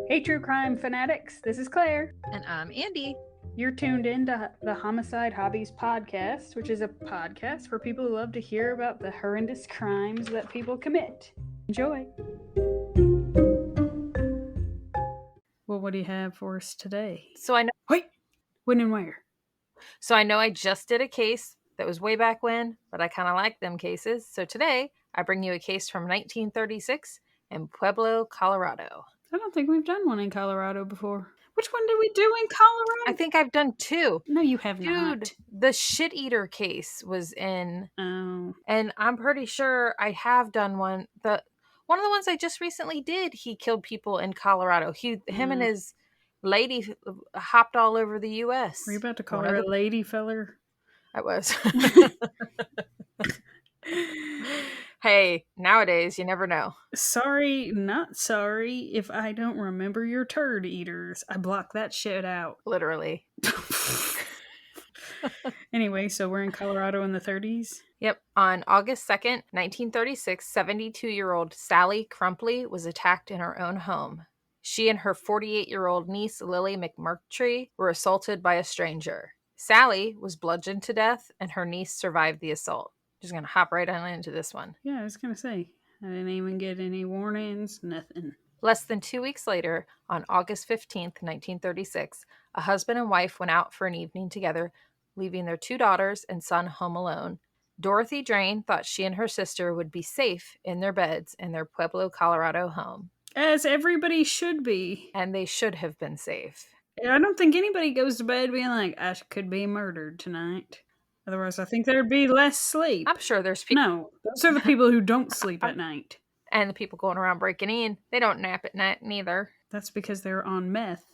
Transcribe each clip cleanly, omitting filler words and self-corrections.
Hey, true crime fanatics, this is Claire. And I'm Andy. You're tuned in to the Homicide Hobbies podcast, which is a podcast for people who love to hear about the horrendous crimes that people commit. Enjoy. Well, what do you have for us today? So I know. Wait, when and where? So I know I just did a case that was way back when, but I kind of like them cases. So today I bring you a case from 1936 in Pueblo, Colorado. I don't think we've done one in Colorado before. Which one did we do in Colorado? I think I've done two. No, you have not. Dude, the shit eater case was in. Oh. And I'm pretty sure I have done one. One of the ones I just recently did, he killed people in Colorado. Him and his lady hopped all over the U.S. Were you about to call her a lady feller? I was. Hey, nowadays you never know. Sorry, not sorry if I don't remember your turd eaters. I block that shit out. Literally. Anyway, so we're in Colorado in the 30s? Yep. On August 2nd, 1936, 72-year-old Sally Crumply was attacked in her own home. She and her 48-year-old niece, Lilly McMurtree, were assaulted by a stranger. Sally was bludgeoned to death, and her niece survived the assault. Just going to hop right on into this one. Yeah, I was going to say, I didn't even get any warnings, nothing. Less than 2 weeks later, on August 15th, 1936, a husband and wife went out for an evening together, leaving their 2 daughters and son home alone. Dorothy Drain thought she and her sister would be safe in their beds in their Pueblo, Colorado home. As everybody should be. And they should have been safe. I don't think anybody goes to bed being like, I could be murdered tonight. Otherwise, I think there'd be less sleep. I'm sure there's people... No, those are the people who don't sleep at night. And the people going around breaking in, they don't nap at night neither. That's because they're on meth.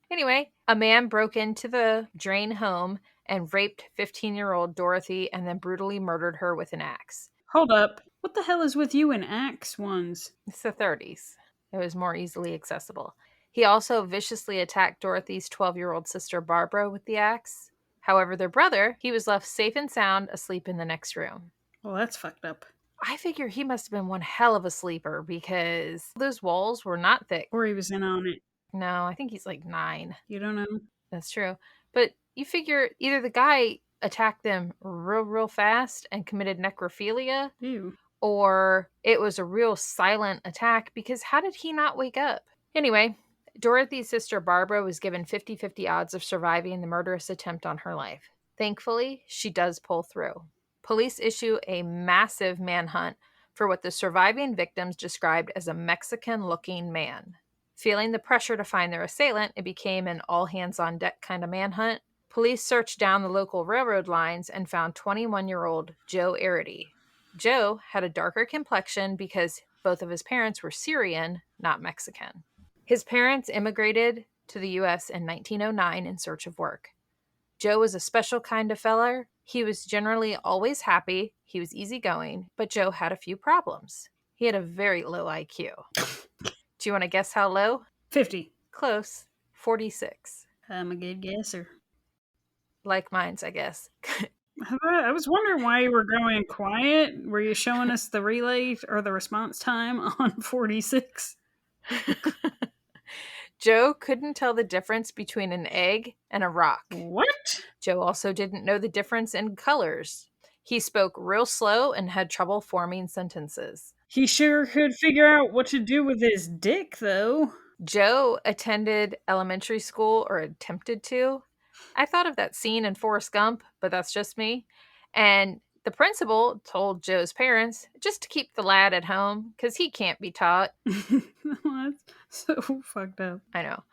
Anyway, a man broke into the Drain home and raped 15-year-old Dorothy and then brutally murdered her with an axe. Hold up. What the hell is with you and axe ones? It's the 30s. It was more easily accessible. He also viciously attacked Dorothy's 12-year-old sister Barbara with the axe. However, their brother, he was left safe and sound asleep in the next room. Well, that's fucked up. I figure he must have been one hell of a sleeper because those walls were not thick. Or he was in on it. No, I think he's like 9. You don't know? That's true. But you figure either the guy attacked them real fast and committed necrophilia. Ew. Or it was a real silent attack because how did he not wake up? Anyway, Dorothy's sister Barbara was given 50-50 odds of surviving the murderous attempt on her life. Thankfully, she does pull through. Police issue a massive manhunt for what the surviving victims described as a Mexican-looking man. Feeling the pressure to find their assailant, it became an all-hands-on-deck kind of manhunt. Police searched down the local railroad lines and found 21-year-old Joe Arridy. Joe had a darker complexion because both of his parents were Syrian, not Mexican. His parents immigrated to the U.S. in 1909 in search of work. Joe was a special kind of feller. He was generally always happy. He was easygoing, but Joe had a few problems. He had a very low IQ. Do you want to guess how low? 50. Close. 46. I'm a good guesser. Like mine's, I guess. I was wondering why you were going quiet. Were you showing us the relay or the response time on 46? Joe couldn't tell the difference between an egg and a rock. What? Joe also didn't know the difference in colors. He spoke real slow and had trouble forming sentences. He sure could figure out what to do with his dick, though. Joe attended elementary school, or attempted to. I thought of that scene in Forrest Gump, but that's just me. And the principal told Joe's parents just to keep the lad at home because he can't be taught. That's so fucked up. I know.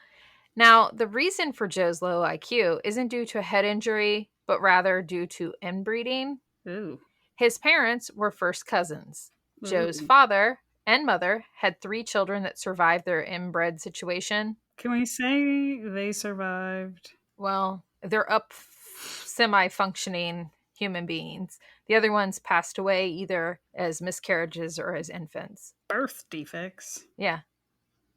Now, the reason for Joe's low IQ isn't due to a head injury, but rather due to inbreeding. Ooh. His parents were first cousins. Ooh. Joe's father and mother had 3 children that survived their inbred situation. Can we say they survived? Well, they're up semi-functioning human beings. The other ones passed away either as miscarriages or as infants. Birth defects. Yeah.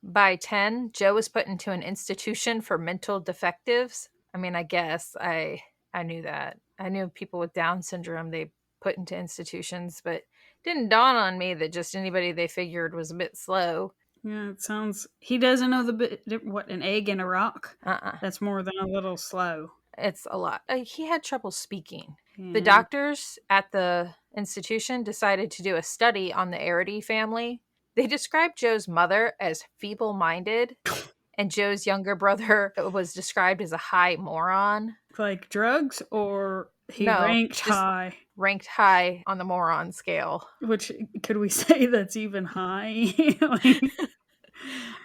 By 10, Joe was put into an institution for mental defectives. I mean, I guess I knew that. I knew people with Down syndrome they put into institutions, but it didn't dawn on me that just anybody they figured was a bit slow. Yeah, it sounds. He doesn't know what an egg in a rock. Uh-uh. That's more than a little slow. It's a lot. He had trouble speaking. The Yeah. doctors at the institution decided to do a study on the Arridy family. They described Joe's mother as feeble-minded, and Joe's younger brother was described as a high moron. Like drugs, or he No, ranked just high. ranked high on the moron scale. Which, could we say that's even high? Like,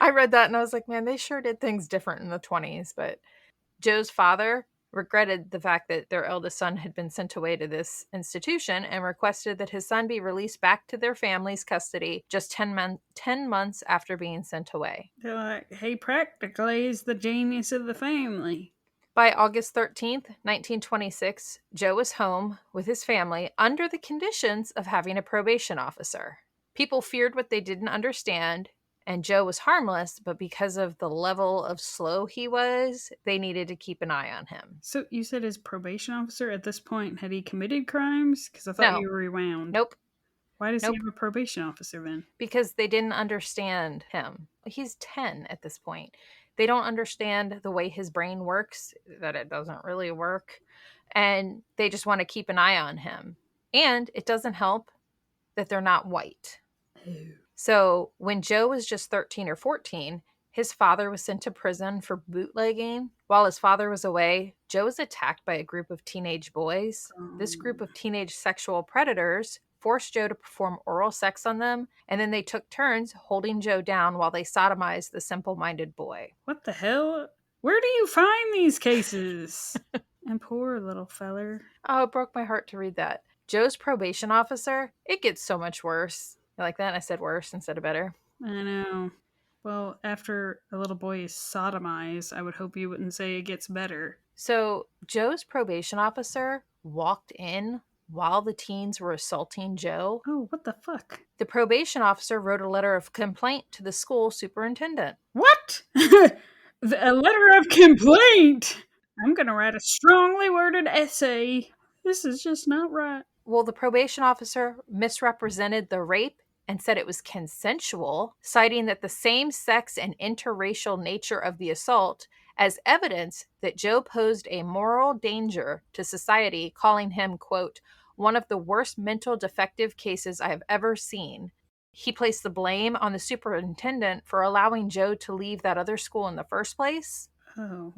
I read that and I was like, man, they sure did things different in the 20s. But Joe's father regretted the fact that their eldest son had been sent away to this institution and requested that his son be released back to their family's custody just 10 months after being sent away. they're like, he practically is the genius of the family. By August 13th, 1926, Joe was home with his family under the conditions of having a probation officer. People feared what they didn't understand, and Joe was harmless, but because of the level of slow he was, they needed to keep an eye on him. So you said his probation officer at this point, had he committed crimes? Because I thought No. you rewound. Nope. Why does he Nope. have a probation officer then? Because they didn't understand him. He's 10 at this point. They don't understand the way his brain works, that it doesn't really work, and they just want to keep an eye on him. And it doesn't help that they're not white. So when Joe was just 13 or 14, his father was sent to prison for bootlegging. While his father was away, Joe was attacked by a group of teenage boys. This group of teenage sexual predators forced Joe to perform oral sex on them, and then they took turns holding Joe down while they sodomized the simple-minded boy. What the hell? Where do you find these cases? And poor little feller. Oh, it broke my heart to read that. Joe's probation officer, it gets so much worse. You like that? I said worse instead of better. I know. Well, after a little boy is sodomized, I would hope you wouldn't say it gets better. So Joe's probation officer walked in while the teens were assaulting Joe. Oh, what the fuck? The probation officer wrote a letter of complaint to the school superintendent. What? A letter of complaint? I'm gonna write a strongly worded essay. This is just not right. Well, the probation officer misrepresented the rape and said it was consensual, citing that the same-sex and interracial nature of the assault as evidence that Joe posed a moral danger to society, calling him, quote, one of the worst mental defective cases I have ever seen. He placed the blame on the superintendent for allowing Joe to leave that other school in the first place. Oh.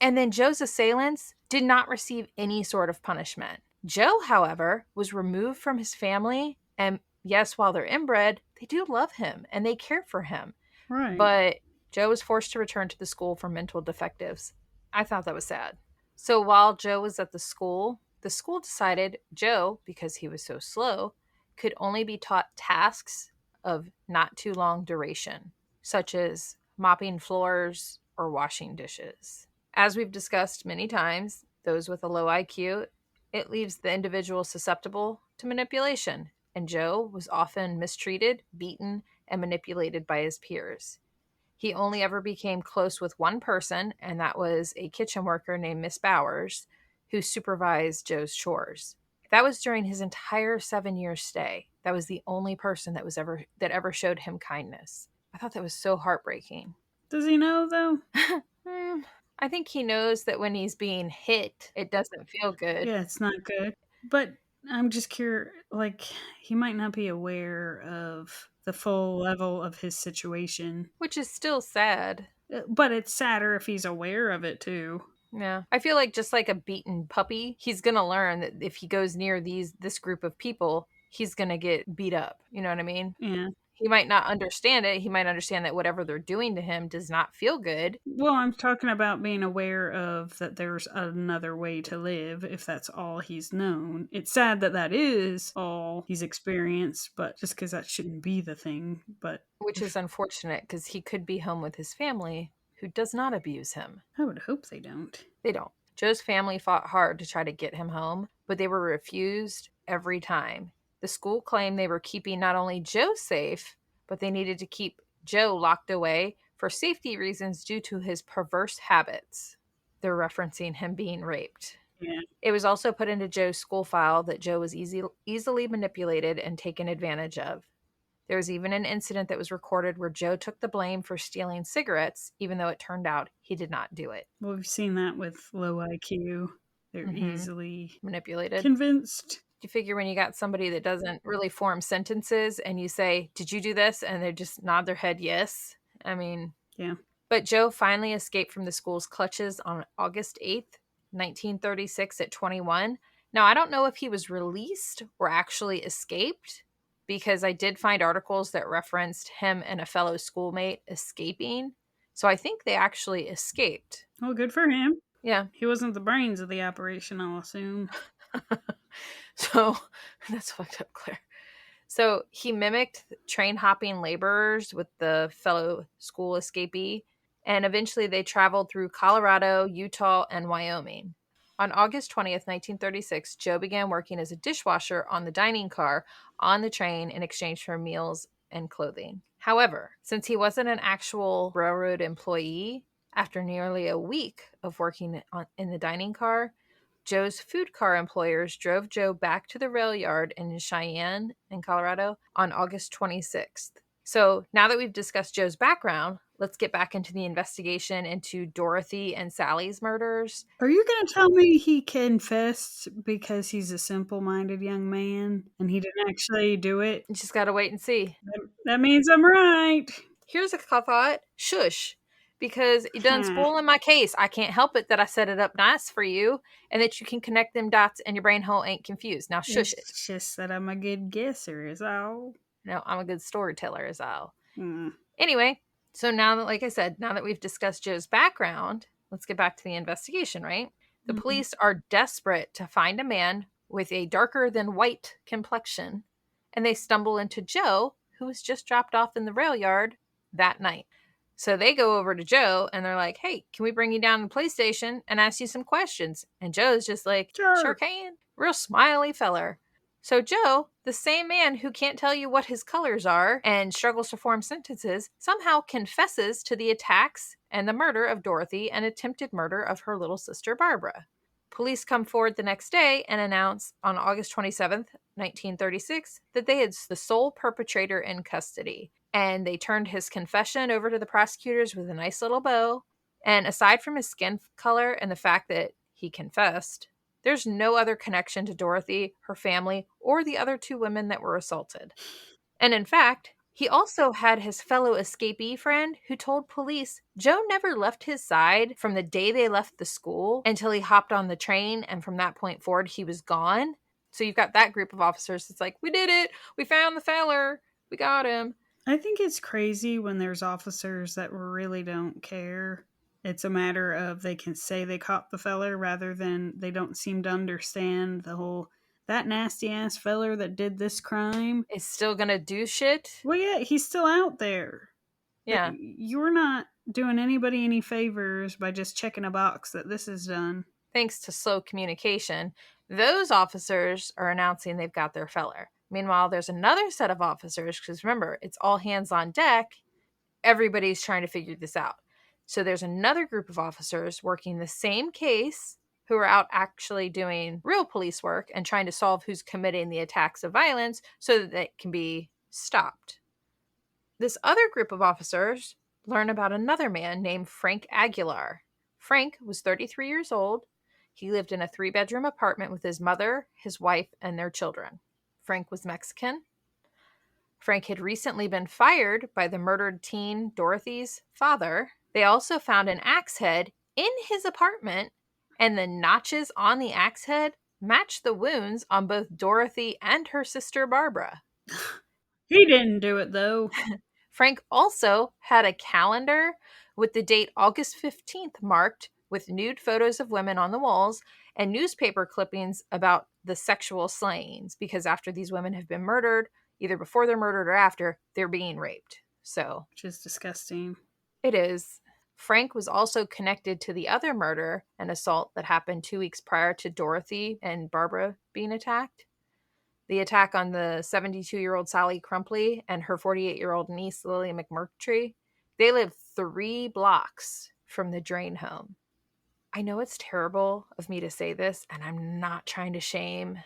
And then Joe's assailants did not receive any sort of punishment. Joe, however, was removed from his family, and yes, while they're inbred, they do love him and they care for him. Right. But Joe was forced to return to the school for mental defectives. I thought that was sad. So while Joe was at the school decided Joe, because he was so slow, could only be taught tasks of not too long duration, such as mopping floors or washing dishes. As we've discussed many times, those with a low IQ, it leaves the individual susceptible to manipulation, and Joe was often mistreated, beaten, and manipulated by his peers. He only ever became close with one person, and that was a kitchen worker named Miss Bowers, who supervised Joe's chores. That was during his entire 7-year stay. That was the only person that ever showed him kindness. I thought that was so heartbreaking. Does he know, though? I think he knows that when he's being hit, it doesn't feel good. Yeah, it's not good. But I'm just curious, like, he might not be aware of the full level of his situation. Which is still sad. But it's sadder if he's aware of it, too. Yeah. I feel like just like a beaten puppy, he's going to learn that if he goes near this group of people, he's going to get beat up. You know what I mean? Yeah. He might not understand it. He might understand that whatever they're doing to him does not feel good. Well, I'm talking about being aware of that there's another way to live if that's all he's known. It's sad that that is all he's experienced, but just because that shouldn't be the thing. But which is unfortunate because he could be home with his family who does not abuse him. I would hope they don't. They don't. Joe's family fought hard to try to get him home, but they were refused every time. The school claimed they were keeping not only Joe safe, but they needed to keep Joe locked away for safety reasons due to his perverse habits. They're referencing him being raped. Yeah. It was also put into Joe's school file that Joe was easily manipulated and taken advantage of. There was even an incident that was recorded where Joe took the blame for stealing cigarettes, even though it turned out he did not do it. Well, we've seen that with low IQ. They're easily Manipulated. convinced. You figure when you got somebody that doesn't really form sentences and you say, "Did you do this?" and they just nod their head yes. I mean, Yeah. But Joe finally escaped from the school's clutches on August 8th, 1936 at 21. Now, I don't know if he was released or actually escaped, because I did find articles that referenced him and a fellow schoolmate escaping. So I think they actually escaped. Well, good for him. Yeah. He wasn't the brains of the operation, I'll assume. So that's fucked up, Claire. So he mimicked train hopping laborers with the fellow school escapee, and eventually they traveled through Colorado, Utah, and Wyoming. On August 20th, 1936, Joe began working as a dishwasher on the dining car on the train in exchange for meals and clothing. However, since he wasn't an actual railroad employee, after nearly a week of working in the dining car, Joe's food car employers drove Joe back to the rail yard in Cheyenne, in Colorado, on August 26th. So now that we've discussed Joe's background, let's get back into the investigation into Dorothy and Sally's murders. Are you going to tell me he confessed because he's a simple-minded young man and he didn't actually do it? You just got to wait and see. That means I'm right. Here's a thought. Shush. Because you done spoiling my case. I can't help it that I set it up nice for you and that you can connect them dots and your brain hole ain't confused. Now shush it. It's just that I'm a good guesser is all. No, I'm a good storyteller is all. Mm. Anyway, so now that, like I said, now that we've discussed Joe's background, let's get back to the investigation, right? The police are desperate to find a man with a darker than white complexion, and they stumble into Joe, who was just dropped off in the rail yard that night. So they go over to Joe and they're like, "Hey, can we bring you down to the police station and ask you some questions?" And Joe's just like, "Sure can." Real smiley feller. So Joe, the same man who can't tell you what his colors are and struggles to form sentences, somehow confesses to the attacks and the murder of Dorothy and attempted murder of her little sister Barbara. Police come forward the next day and announce on August 27th, 1936, that they had the sole perpetrator in custody. And they turned his confession over to the prosecutors with a nice little bow. And aside from his skin color and the fact that he confessed, there's no other connection to Dorothy, her family, or the other two women that were assaulted. And in fact, he also had his fellow escapee friend who told police Joe never left his side from the day they left the school until he hopped on the train, and from that point forward, he was gone. So you've got that group of officers that's like, "We did it! We found the feller! We got him!" I think it's crazy when there's officers that really don't care. It's a matter of they can say they caught the feller rather than they don't seem to understand the whole, that nasty ass feller that did this crime is still gonna do shit. Well, yeah, he's still out there. Yeah. You're not doing anybody any favors by just checking a box that this is done. Thanks to slow communication, those officers are announcing they've got their feller. Meanwhile, there's another set of officers, because remember, it's all hands on deck. Everybody's trying to figure this out. So there's another group of officers working the same case who are out actually doing real police work and trying to solve who's committing the attacks of violence so that they can be stopped. This other group of officers learn about another man named Frank Aguilar. Frank was 33 years old. He lived in a 3-bedroom apartment with his mother, his wife, and their children. Frank was Mexican. Frank had recently been fired by the murdered teen Dorothy's father. They also found an axe head in his apartment, and the notches on the axe head matched the wounds on both Dorothy and her sister Barbara. He didn't do it, though. Frank also had a calendar with the date August 15th marked with nude photos of women on the walls and newspaper clippings about the sexual slayings, because after these women have been murdered, either before they're murdered or after, they're being raped. So, which is disgusting. It is. Frank was also connected to the other murder and assault that happened 2 weeks prior to Dorothy and Barbara being attacked. The attack on the 72-year-old Sally Crumply and her 48-year-old niece, Lilly McMurtree. They lived 3 blocks from the Drain home. I know it's terrible of me to say this, and I'm not trying to shame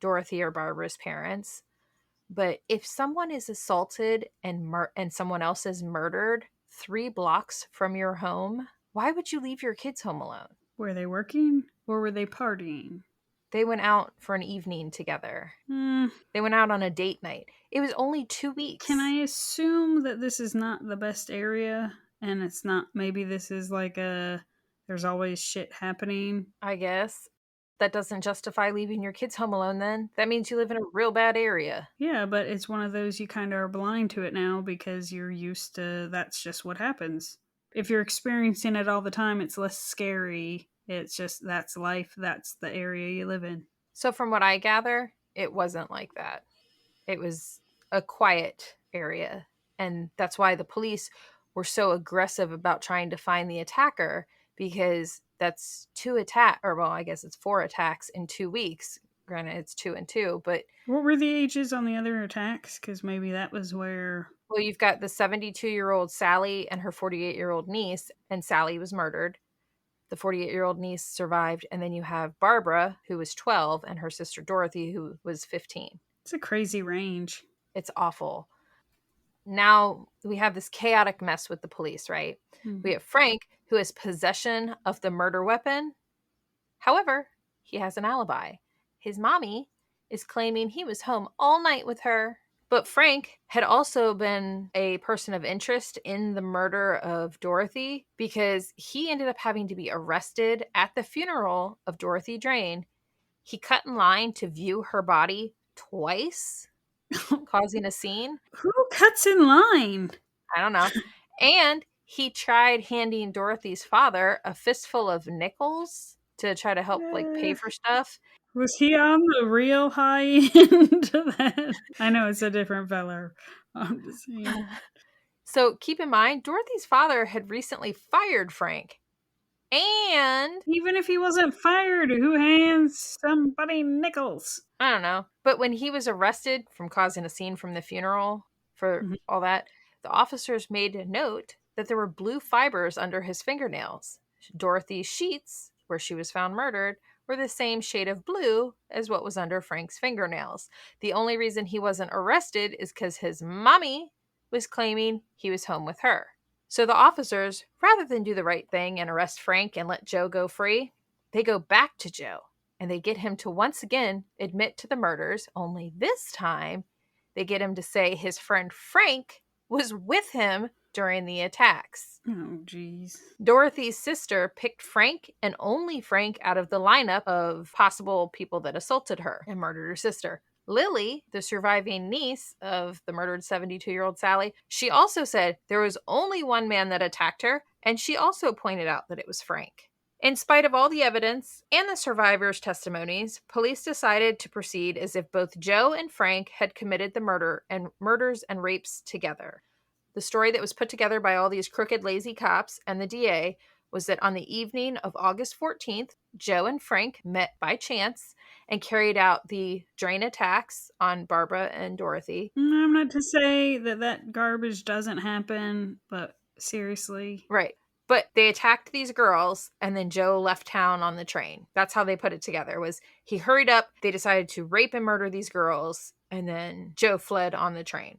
Dorothy or Barbara's parents, But if someone is assaulted and someone else is murdered 3 blocks from your home, why would you leave your kids home alone? Were they working or were they partying? They went out for an evening together. Hmm. They went out on a date night. It was only 2 Can I weeks. assume that this is not the best area and it's not, maybe this is like there's always shit happening? I guess. That doesn't justify leaving your kids home alone then. That means you live in a real bad area. Yeah, but it's one of those you kind of are blind to it now because you're used to that's just what happens. If you're experiencing it all the time, it's less scary. It's just that's life, that's the area you live in. So, from what I gather, it wasn't like that. It was a quiet area. And that's why the police were so aggressive about trying to find the attacker, because that's I guess it's 4 attacks in 2 weeks. Granted, it's 2 and 2, but What were the ages on the other attacks? Because maybe that was where. well, you've got the 72-year-old Sally and her 48-year-old niece, and Sally was murdered. The 48-year-old niece survived, and then you have Barbara, who was 12, and her sister Dorothy, who was 15. It's a crazy range. It's awful. Now we have this chaotic mess with the police, right? We have Frank, who has possession of the murder weapon. However, he has an alibi. His mommy is claiming he was home all night with her. But Frank had also been a person of interest in the murder of Dorothy because he ended up having to be arrested at the funeral of Dorothy Drain. He cut in line to view her body twice, causing a scene. Who cuts in line? I don't know. And he tried handing Dorothy's father a fistful of nickels to try to help pay for stuff. Was he on the real high end of that? I know it's a different fella. I'm just saying. So keep in mind, Dorothy's father had recently fired Frank. And Even if he wasn't fired, who hands somebody nickels? I don't know. But when he was arrested from causing a scene from the funeral for all that, the officers made a note that there were blue fibers under his fingernails. Dorothy's sheets, where she was found murdered, were the same shade of blue as what was under Frank's fingernails. The only reason he wasn't arrested is because his mommy was claiming he was home with her. So the officers, rather than do the right thing and arrest Frank and let Joe go free, they go back to Joe and they get him to once again admit to the murders, only this time they get him to say his friend Frank was with him during the attacks. Oh, jeez. Dorothy's sister picked Frank and only Frank out of the lineup of possible people that assaulted her and murdered her sister. Lilly, the surviving niece of the murdered 72-year-old Sally, she also said there was only one man that attacked her, and she also pointed out that it was Frank. In spite of all the evidence and the survivors' testimonies, police decided to proceed as if both Joe and Frank had committed the murders and rapes together. The story that was put together by all these crooked, lazy cops and the DA was that on the evening of August 14th, Joe and Frank met by chance and carried out the Drain attacks on Barbara and Dorothy. I'm not to say that garbage doesn't happen, but seriously. Right. But they attacked these girls, and then Joe left town on the train. That's how they put it together, was he hurried up, they decided to rape and murder these girls, and then Joe fled on the train.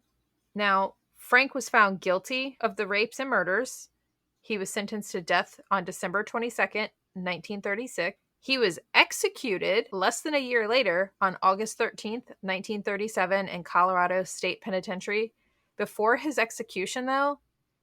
Now, Frank was found guilty of the rapes and murders. He was sentenced to death on December 22nd, 1936. He was executed less than a year later on August 13th, 1937 in Colorado State Penitentiary. Before his execution, though,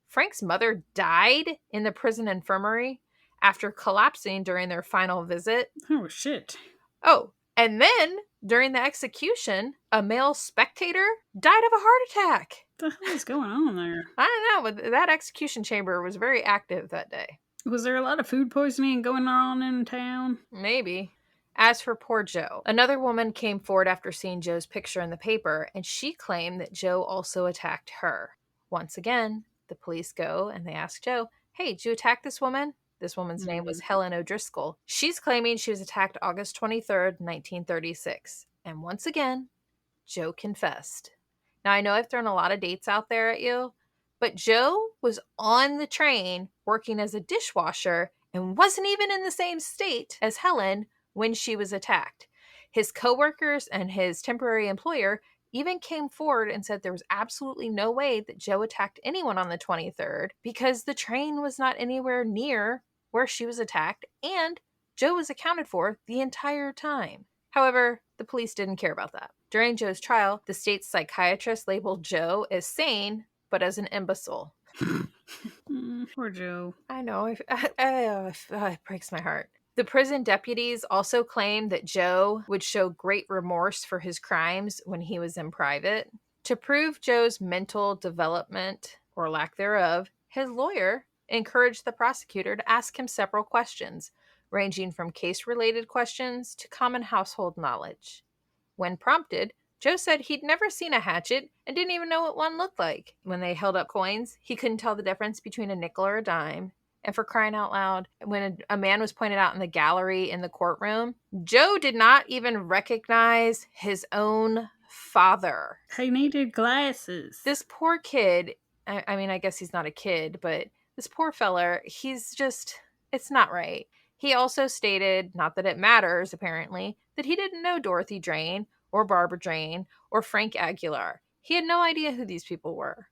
Frank's mother died in the prison infirmary after collapsing during their final visit. Oh, shit. Oh, and then during the execution, a male spectator died of a heart attack. What the hell is going on there? I don't know, but that execution chamber was very active that day. Was there a lot of food poisoning going on in town? Maybe. As for poor Joe, another woman came forward after seeing Joe's picture in the paper, and she claimed that Joe also attacked her. Once again, the police go and they ask Joe, hey, did you attack this woman? This woman's name was Helen O'Driscoll. She's claiming she was attacked August 23rd, 1936. And once again, Joe confessed. Now, I know I've thrown a lot of dates out there at you, but Joe was on the train working as a dishwasher and wasn't even in the same state as Helen when she was attacked. His coworkers and his temporary employer even came forward and said there was absolutely no way that Joe attacked anyone on the 23rd because the train was not anywhere near where she was attacked and Joe was accounted for the entire time. However, the police didn't care about that. During Joe's trial, the state's psychiatrist labeled Joe as sane, but as an imbecile. Poor Joe. I know. It breaks my heart. The prison deputies also claimed that Joe would show great remorse for his crimes when he was in private. To prove Joe's mental development, or lack thereof, his lawyer encouraged the prosecutor to ask him several questions, ranging from case-related questions to common household knowledge. When prompted, Joe said he'd never seen a hatchet and didn't even know what one looked like. When they held up coins, he couldn't tell the difference between a nickel or a dime. And for crying out loud, when a man was pointed out in the gallery in the courtroom, Joe did not even recognize his own father. He needed glasses. This poor kid, I mean, I guess he's not a kid, but this poor feller, it's not right. He also stated, not that it matters, apparently, that he didn't know Dorothy Drain or Barbara Drain or Frank Aguilar. He had no idea who these people were.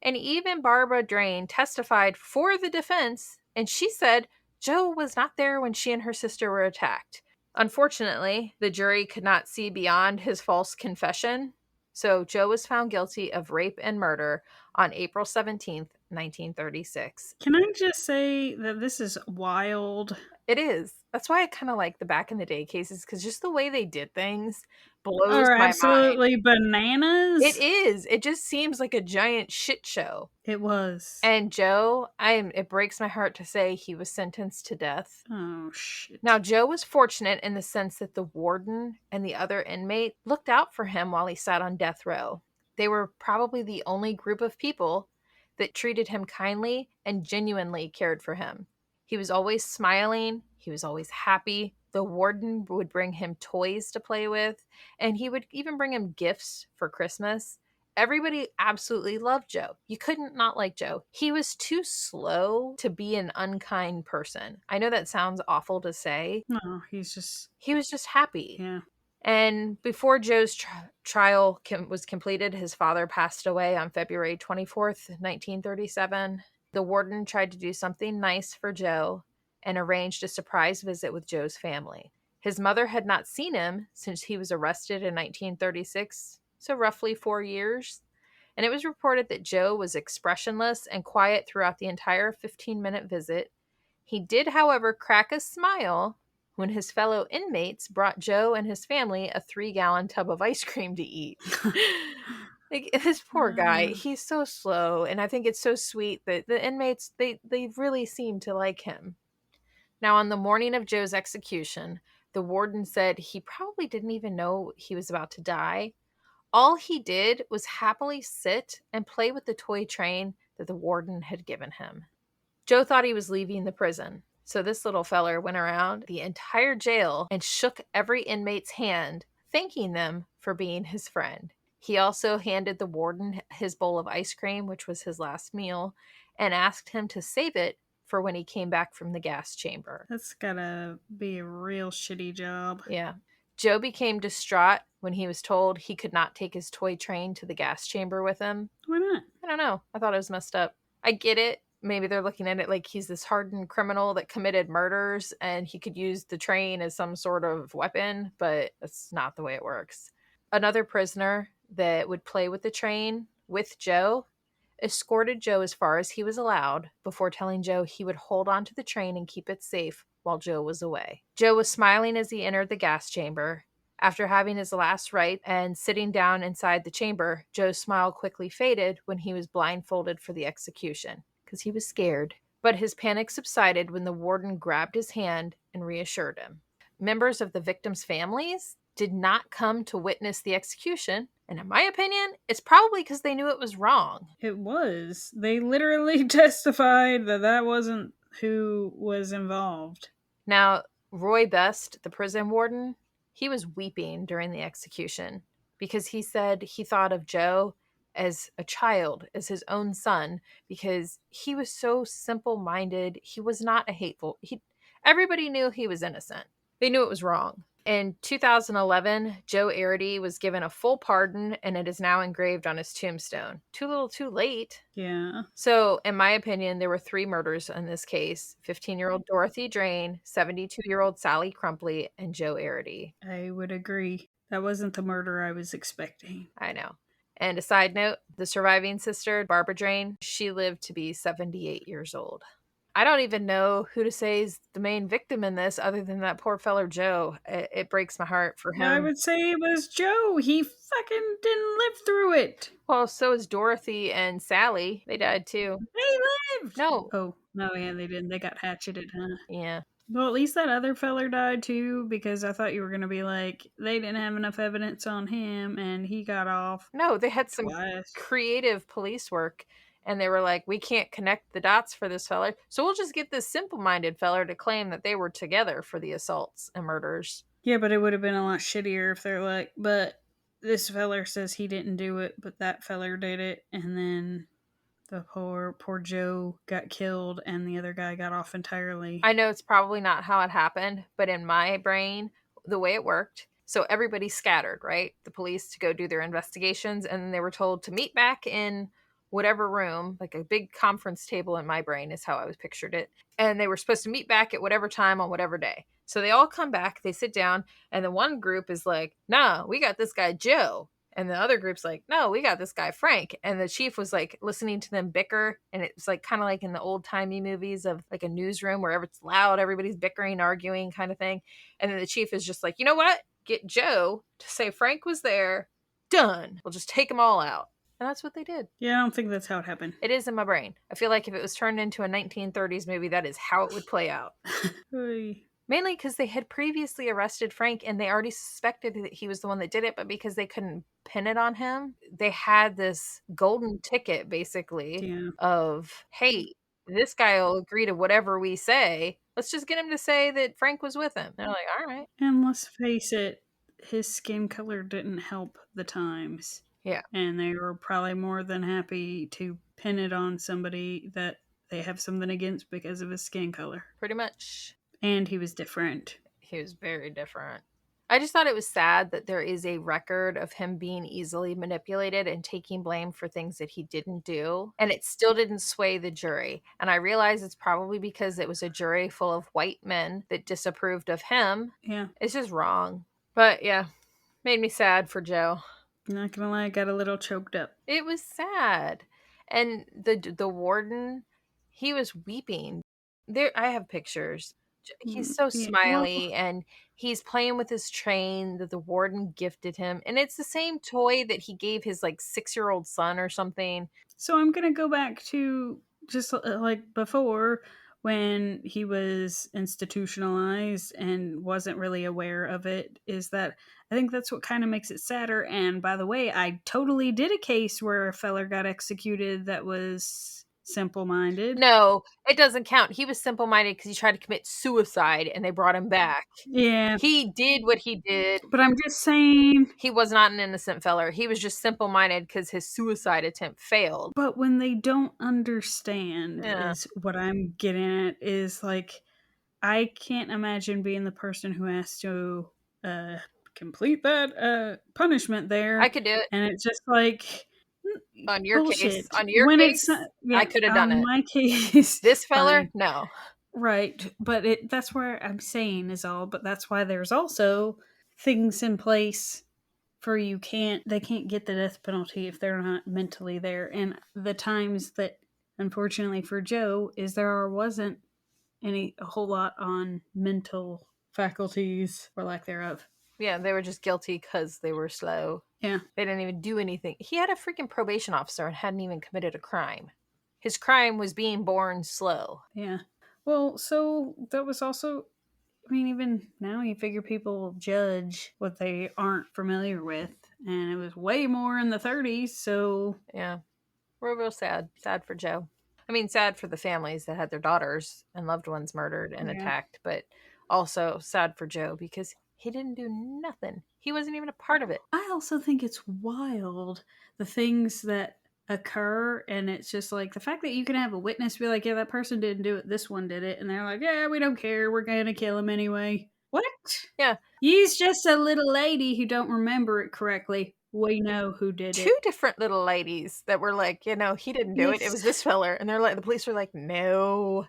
And even Barbara Drain testified for the defense, and she said Joe was not there when she and her sister were attacked. Unfortunately, the jury could not see beyond his false confession, so Joe was found guilty of rape and murder on April 17th, 1936. Can I just say that this is wild? It is. That's why I kind of like the back in the day cases, because just the way they did things blows Are my mind. absolutely bananas. It is. It just seems like a giant shit show. It was. And Joe, it breaks my heart to say he was sentenced to death. Oh, shit. Now, Joe was fortunate in the sense that the warden and the other inmate looked out for him while he sat on death row. They were probably the only group of people that treated him kindly and genuinely cared for him. He was always smiling. He was always happy. The warden would bring him toys to play with, and he would even bring him gifts for Christmas. Everybody absolutely loved Joe. You couldn't not like Joe. He was too slow to be an unkind person. I know that sounds awful to say. No, he was just happy. Yeah. And before Joe's trial was completed, his father passed away on February 24th, 1937. The warden tried to do something nice for Joe and arranged a surprise visit with Joe's family. His mother had not seen him since he was arrested in 1936, so roughly 4 years. And it was reported that Joe was expressionless and quiet throughout the entire 15-minute visit. He did, however, crack a smile when his fellow inmates brought Joe and his family a 3-gallon tub of ice cream to eat. Like, this poor guy, he's so slow, and I think it's so sweet that the inmates, they really seem to like him. Now, on the morning of Joe's execution, the warden said he probably didn't even know he was about to die. All he did was happily sit and play with the toy train that the warden had given him. Joe thought he was leaving the prison, so this little feller went around the entire jail and shook every inmate's hand, thanking them for being his friend. He also handed the warden his bowl of ice cream, which was his last meal, and asked him to save it for when he came back from the gas chamber. That's gotta be a real shitty job. Yeah. Joe became distraught when he was told he could not take his toy train to the gas chamber with him. Why not? I don't know. I thought it was messed up. I get it. Maybe they're looking at it like he's this hardened criminal that committed murders and he could use the train as some sort of weapon, but that's not the way it works. Another prisoner that would play with the train with Joe escorted Joe as far as he was allowed before telling Joe he would hold on to the train and keep it safe while Joe was away. Joe was smiling as he entered the gas chamber. After having his last rite and sitting down inside the chamber, Joe's smile quickly faded when he was blindfolded for the execution, because he was scared. But his panic subsided when the warden grabbed his hand and reassured him. Members of the victims' families did not come to witness the execution, and in my opinion, it's probably because they knew it was wrong. It was. They literally testified that that wasn't who was involved. Now, Roy Best, the prison warden, he was weeping during the execution because he said he thought of Joe as a child, as his own son, because he was so simple-minded. He was not a hateful. Everybody knew he was innocent. They knew it was wrong. In 2011, Joe Arridy was given a full pardon, and it is now engraved on his tombstone. Too little too late. Yeah. So, in my opinion, there were 3 murders in this case: 15-year-old Dorothy Drain, 72-year-old Sally Crumply, and Joe Arridy. I would agree. That wasn't the murder I was expecting. I know. And a side note, the surviving sister, Barbara Drain, she lived to be 78 years old. I don't even know who to say is the main victim in this other than that poor feller Joe. It breaks my heart for him. I would say it was Joe. He fucking didn't live through it. Well, so is Dorothy and Sally. They died too. They lived. No. Oh, no, yeah, they didn't. They got hatcheted, huh? Yeah. Well, at least that other feller died too, because I thought you were going to be like, they didn't have enough evidence on him and he got off. No, they had some twice. creative police work, and they were like, we can't connect the dots for this feller, so we'll just get this simple-minded feller to claim that they were together for the assaults and murders. Yeah, but it would have been a lot shittier if they're like, but this feller says he didn't do it, but that feller did it, and then the poor Joe got killed and the other guy got off entirely. I know it's probably not how it happened, but in my brain, the way it worked, so everybody scattered, right? The police to go do their investigations, and then they were told to meet back in whatever room, like a big conference table in my brain is how I was pictured it. And they were supposed to meet back at whatever time on whatever day. So they all come back, they sit down, and the one group is like, nah, we got this guy Joe. And the other group's like, no, we got this guy Frank. And the chief was like listening to them bicker. And it's like kind of like in the old timey movies of like a newsroom where it's loud, everybody's bickering, arguing kind of thing. And then the chief is just like, you know what? Get Joe to say Frank was there. Done. We'll just take them all out. And that's what they did. Yeah, I don't think that's how it happened. It is in my brain. I feel like if it was turned into a 1930s movie, that is how it would play out. Mainly because they had previously arrested Frank and they already suspected that he was the one that did it, but because they couldn't pin it on him, they had this golden ticket, basically, of, hey, this guy will agree to whatever we say. Let's just get him to say that Frank was with him. They're like, all right. And let's face it, his skin color didn't help the times. Yeah. And they were probably more than happy to pin it on somebody that they have something against because of his skin color. Pretty much. And he was different. He was very different. I just thought it was sad that there is a record of him being easily manipulated and taking blame for things that he didn't do. And it still didn't sway the jury. And I realize it's probably because it was a jury full of white men that disapproved of him. Yeah. It's just wrong. But yeah, made me sad for Joe. Not gonna lie, I got a little choked up. It was sad. And the warden, he was weeping. There, I have pictures. He's so smiley, and he's playing with his train that the warden gifted him. And it's the same toy that he gave his like 6-year-old son or something. So I'm going to go back to just like before when he was institutionalized and wasn't really aware of it, is that I think that's what kind of makes it sadder. And by the way, I totally did a case where a feller got executed that was simple-minded. No, it doesn't count. He was simple-minded because he tried to commit suicide and they brought him back. Yeah. He did what he did. But I'm just saying, he was not an innocent feller. He was just simple-minded because his suicide attempt failed. But when they don't understand is what I'm getting at, is like, I can't imagine being the person who has to complete that punishment there. I could do it. And it's just like, on your bullshit. case, on your when case, I could have done it. On my case, this feller, fine. No. Right, but that's where I'm saying is all. But that's why there's also things in place for they can't get the death penalty if they're not mentally there. And the times that, unfortunately for Joe, is there wasn't a whole lot on mental faculties or lack thereof. Yeah, they were just guilty because they were slow. Yeah. They didn't even do anything. He had a freaking probation officer and hadn't even committed a crime. His crime was being born slow. Yeah. Well, so that was also, I mean, even now you figure people will judge what they aren't familiar with. And it was way more in the 30s, so. Yeah. We're real sad. Sad for Joe. I mean, sad for the families that had their daughters and loved ones murdered and attacked, but also sad for Joe because he didn't do nothing. He wasn't even a part of it. I also think it's wild, the things that occur, and it's just like the fact that you can have a witness be like, yeah, that person didn't do it, this one did it, and they're like, yeah, we don't care, we're gonna kill him anyway. What? Yeah. He's just a little lady who don't remember it correctly. We know who did Two it. different little ladies that were like, he didn't do it. It Yes. was this feller. And they're like, the police were like, no,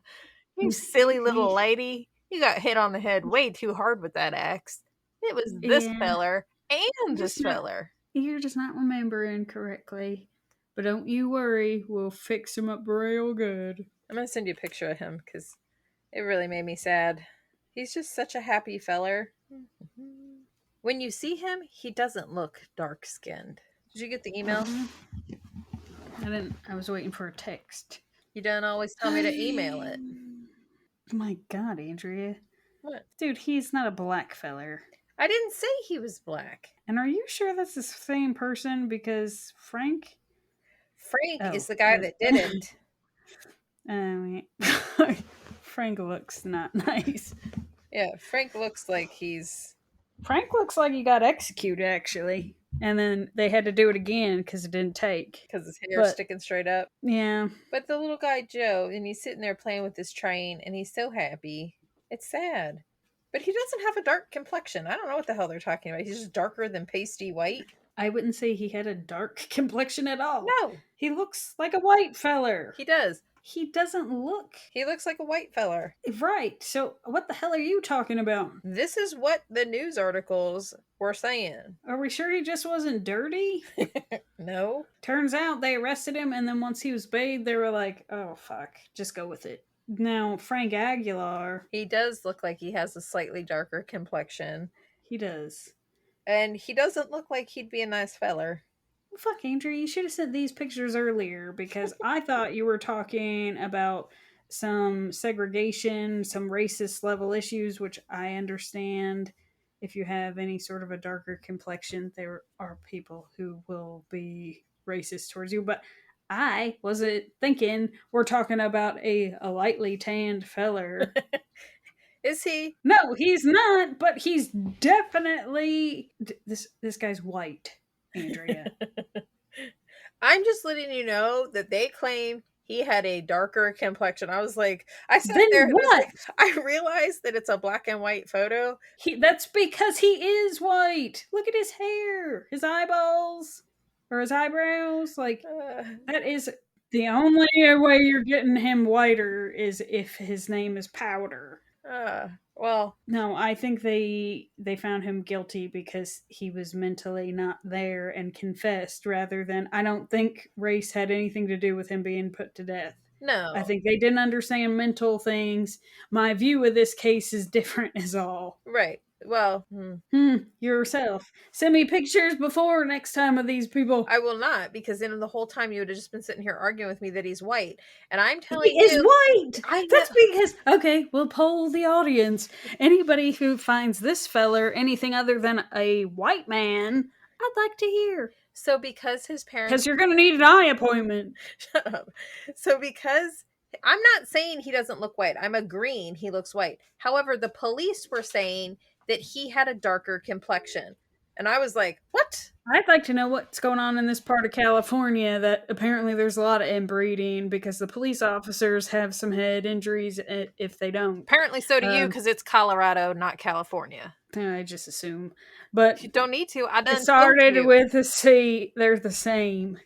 you silly little lady. You got hit on the head way too hard with that axe. It was this Yeah. feller and this Just not, feller. you're just not remembering correctly. But don't you worry, we'll fix him up real good. I'm going to send you a picture of him because it really made me sad. He's just such a happy feller. When you see him, he doesn't look dark skinned. Did you get the email? I didn't. I was waiting for a text. You don't always tell me to email it. My God, Andrea. What? Dude, he's not a black feller. I didn't say he was black. And are you sure that's the same person? Because Frank is the guy that didn't. Frank looks not nice. Yeah, Frank looks like he's... Frank looks like he got executed, actually. And then they had to do it again because it didn't take. Because his hair's sticking straight up. Yeah. But the little guy, Joe, and he's sitting there playing with his train, and he's so happy. It's sad. But he doesn't have a dark complexion. I don't know what the hell they're talking about. He's just darker than pasty white. I wouldn't say he had a dark complexion at all. No. He looks like a white feller. He does. He doesn't look. He looks like a white feller. Right. So what the hell are you talking about? This is what the news articles were saying. Are we sure he just wasn't dirty? No. Turns out they arrested him, and then once he was bathed, they were like, oh, fuck, just go with it. Now, Frank Aguilar... He does look like he has a slightly darker complexion. He does. And he doesn't look like he'd be a nice feller. Well, fuck, Andrew, you should have sent these pictures earlier, because I thought you were talking about some segregation, some racist level issues, which I understand. If you have any sort of a darker complexion, there are people who will be racist towards you. But I wasn't thinking we're talking about a lightly tanned feller. Is he? No, he's not, but he's definitely... This guy's white, Andrea. I'm just letting you know that they claim he had a darker complexion. I was like, I sat Then there. what? I realized that it's a black and white photo. That's because he is white. Look at his hair, his eyeballs, or his eyebrows. Like, that is the only way you're getting him whiter is if his name is Powder. Well, no, I think they found him guilty because he was mentally not there and confessed, rather than... I don't think race had anything to do with him being put to death. No. I think they didn't understand mental things. My view of this case is different is all. Right. Well, yourself. Send me pictures before next time of these people. I will not, because then the whole time you would have just been sitting here arguing with me that he's white. And I'm telling you... He is white! That's because... Okay, we'll poll the audience. Anybody who finds this feller anything other than a white man, I'd like to hear. So because his parents... Because you're going to need an eye appointment. Shut up. So because... I'm not saying he doesn't look white. I'm agreeing he looks white. However, the police were saying that he had a darker complexion. And I was like, what? I'd like to know what's going on in this part of California, that apparently there's a lot of inbreeding, because the police officers have some head injuries if they don't. Apparently so do you, because it's Colorado, not California. I just assume. But you don't need to. I done it started with a C. They're the same.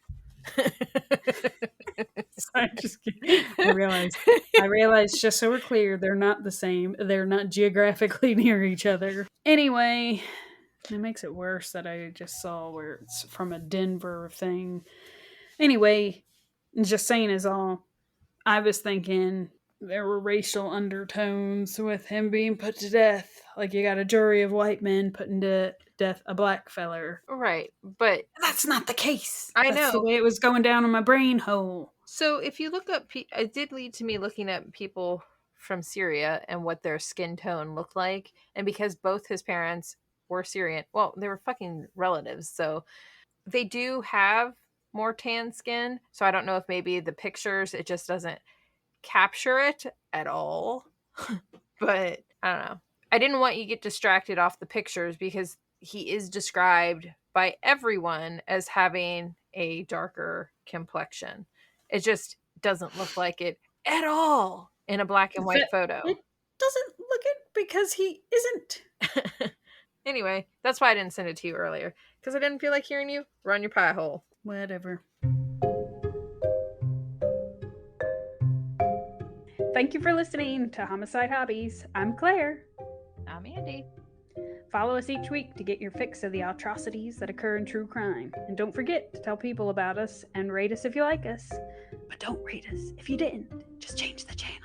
I'm just kidding. I realized, just so we're clear, they're not the same. They're not geographically near each other. Anyway, it makes it worse that I just saw where it's from a Denver thing. Anyway, just saying is all. I was thinking there were racial undertones with him being put to death. Like, you got a jury of white men putting to death a black feller. Right, but... That's not the case. I know. That's the way it was going down in my brain hole. So if you look up... It did lead to me looking at people from Syria and what their skin tone looked like. And because both his parents were Syrian... Well, they were fucking relatives, so... They do have more tan skin. So I don't know if maybe the pictures, it just doesn't capture it at all. But I don't know. I didn't want you to get distracted off the pictures, because he is described by everyone as having a darker complexion. It just doesn't look like it at all in a black and white photo. doesn't look it because he isn't. Anyway, that's why I didn't send it to you earlier, because I didn't feel like hearing you run your pie hole. Whatever. Thank you for listening to Homicide Hobbies. I'm Claire. I'm Andy. Follow us each week to get your fix of the atrocities that occur in true crime. And don't forget to tell people about us and rate us if you like us. But don't rate us if you didn't. Just change the channel.